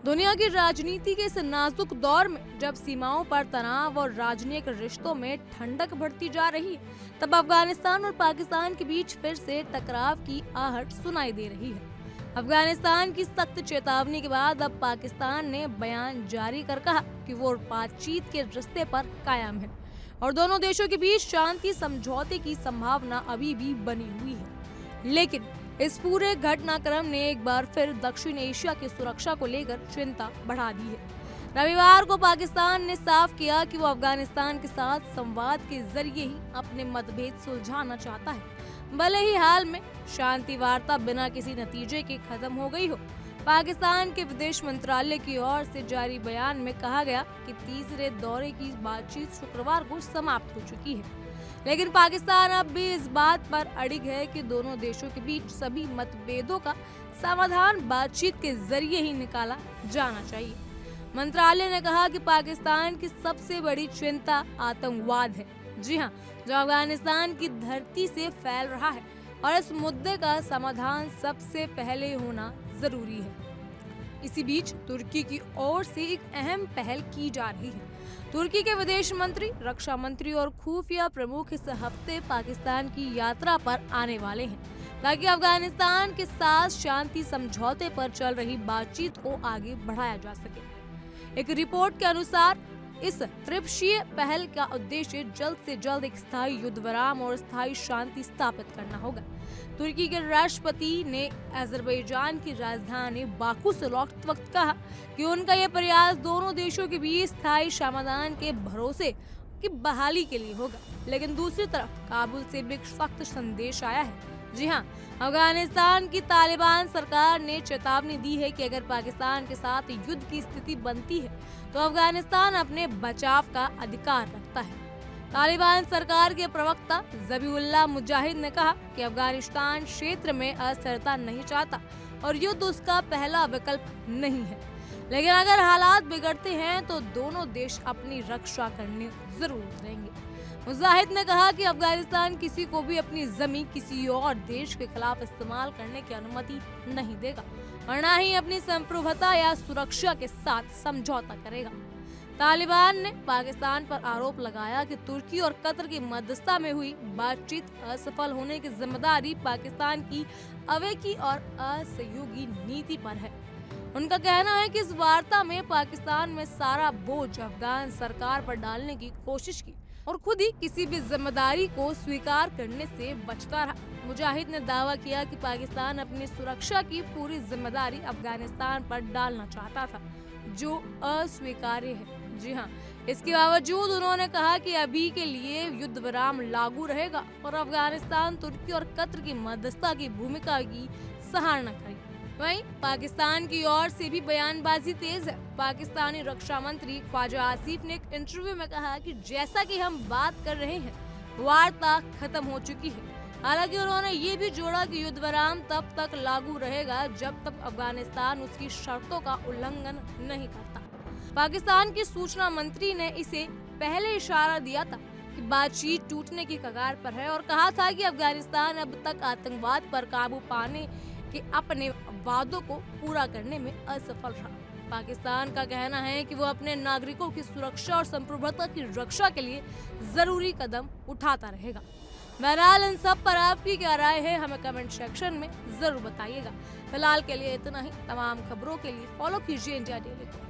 दुनिया की राजनीति के इस नाजुक दौर में जब सीमाओं पर तनाव और राजनीतिक रिश्तों में ठंडक बढ़ती जा रही है, तब अफगानिस्तान और पाकिस्तान के बीच फिर से टकराव की आहट सुनाई दे रही है। अफगानिस्तान की सख्त चेतावनी के बाद अब पाकिस्तान ने बयान जारी कर कहा कि वो बातचीत के रास्ते पर कायम है और दोनों देशों के बीच शांति समझौते की संभावना अभी भी बनी हुई है। लेकिन इस पूरे घटनाक्रम ने एक बार फिर दक्षिण एशिया की सुरक्षा को लेकर चिंता बढ़ा दी है। रविवार को पाकिस्तान ने साफ किया कि वो अफगानिस्तान के साथ संवाद के जरिए ही अपने मतभेद सुलझाना चाहता है, भले ही हाल में शांति वार्ता बिना किसी नतीजे के खत्म हो गई हो। पाकिस्तान के विदेश मंत्रालय की ओर से जारी बयान में कहा गया कि तीसरे दौरे की बातचीत शुक्रवार को समाप्त हो चुकी है, लेकिन पाकिस्तान अब भी इस बात पर अड़िग है कि दोनों देशों के बीच सभी मतभेदों का समाधान बातचीत के जरिए ही निकाला जाना चाहिए। मंत्रालय ने कहा कि पाकिस्तान की सबसे बड़ी चिंता आतंकवाद है, जी हाँ, जो अफगानिस्तान की धरती से फैल रहा है और इस मुद्दे का समाधान सबसे पहले होना जरूरी है। इसी बीच तुर्की की ओर से एक अहम पहल की जा रही है। तुर्की के विदेश मंत्री, रक्षा मंत्री और खुफिया प्रमुख इस हफ्ते पाकिस्तान की यात्रा पर आने वाले हैं, ताकि अफगानिस्तान के साथ शांति समझौते पर चल रही बातचीत को आगे बढ़ाया जा सके। एक रिपोर्ट के अनुसार इस त्रिपक्षीय पहल का उद्देश्य जल्द से जल्द एक स्थायी युद्ध विराम और स्थायी शांति स्थापित करना होगा। तुर्की के राष्ट्रपति ने अजरबैजान की राजधानी बाकू से लौटते वक्त कहा कि उनका यह प्रयास दोनों देशों के बीच स्थायी समाधान के भरोसे की बहाली के लिए होगा। लेकिन दूसरी तरफ काबुल से भी एक सख्त संदेश आया है। जी हाँ, अफगानिस्तान की तालिबान सरकार ने चेतावनी दी है कि अगर पाकिस्तान के साथ युद्ध की स्थिति बनती है तो अफगानिस्तान अपने बचाव का अधिकार रखता है। तालिबान सरकार के प्रवक्ता ज़बीहुल्लाह मुजाहिद ने कहा कि अफगानिस्तान क्षेत्र में अस्थिरता नहीं चाहता और युद्ध उसका पहला विकल्प नहीं है, लेकिन अगर हालात बिगड़ते हैं तो दोनों देश अपनी रक्षा करने जरूर उतरेंगे। मुजाहिद ने कहा कि अफगानिस्तान किसी को भी अपनी जमीन किसी और देश के खिलाफ इस्तेमाल करने की अनुमति नहीं देगा और न ही अपनी संप्रभुता या सुरक्षा के साथ समझौता करेगा। तालिबान ने पाकिस्तान पर आरोप लगाया कि तुर्की और कतर की मध्यस्थता में हुई बातचीत असफल होने की जिम्मेदारी पाकिस्तान की अवेकी और असहयोगी नीति पर है। उनका कहना है कि इस वार्ता में पाकिस्तान में सारा बोझ अफगान सरकार पर डालने की कोशिश की और खुद ही किसी भी जिम्मेदारी को स्वीकार करने से बचता रहा। मुजाहिद ने दावा किया कि पाकिस्तान अपनी सुरक्षा की पूरी जिम्मेदारी अफगानिस्तान पर डालना चाहता था, जो अस्वीकार्य है। जी हाँ, इसके बावजूद उन्होंने कहा कि अभी के लिए युद्ध विराम लागू रहेगा और अफगानिस्तान तुर्की और कतर की मध्यस्थता की भूमिका की सराहना करेगी। वहीं पाकिस्तान की ओर से भी बयानबाजी तेज है। पाकिस्तानी रक्षा मंत्री ख्वाजा आसिफ ने एक इंटरव्यू में कहा कि जैसा कि हम बात कर रहे हैं, वार्ता खत्म हो चुकी है। हालांकि उन्होंने ये भी जोड़ा कि युद्ध विराम तब तक लागू रहेगा जब तक अफगानिस्तान उसकी शर्तों का उल्लंघन नहीं करता। पाकिस्तान की सूचना मंत्री ने इसे पहले इशारा दिया था कि बातचीत टूटने की कगार पर है और कहा था कि अफगानिस्तान अब तक आतंकवाद पर काबू पाने के अपने वादों को पूरा करने में असफल रहा। पाकिस्तान का कहना है कि वो अपने नागरिकों की सुरक्षा और संप्रभुता की रक्षा के लिए जरूरी कदम उठाता रहेगा। बहरहाल इन सब पर आपकी क्या राय है, हमें कमेंट सेक्शन में जरूर बताइएगा। फिलहाल के लिए इतना ही। तमाम खबरों के लिए फॉलो कीजिए इंडिया डेली को।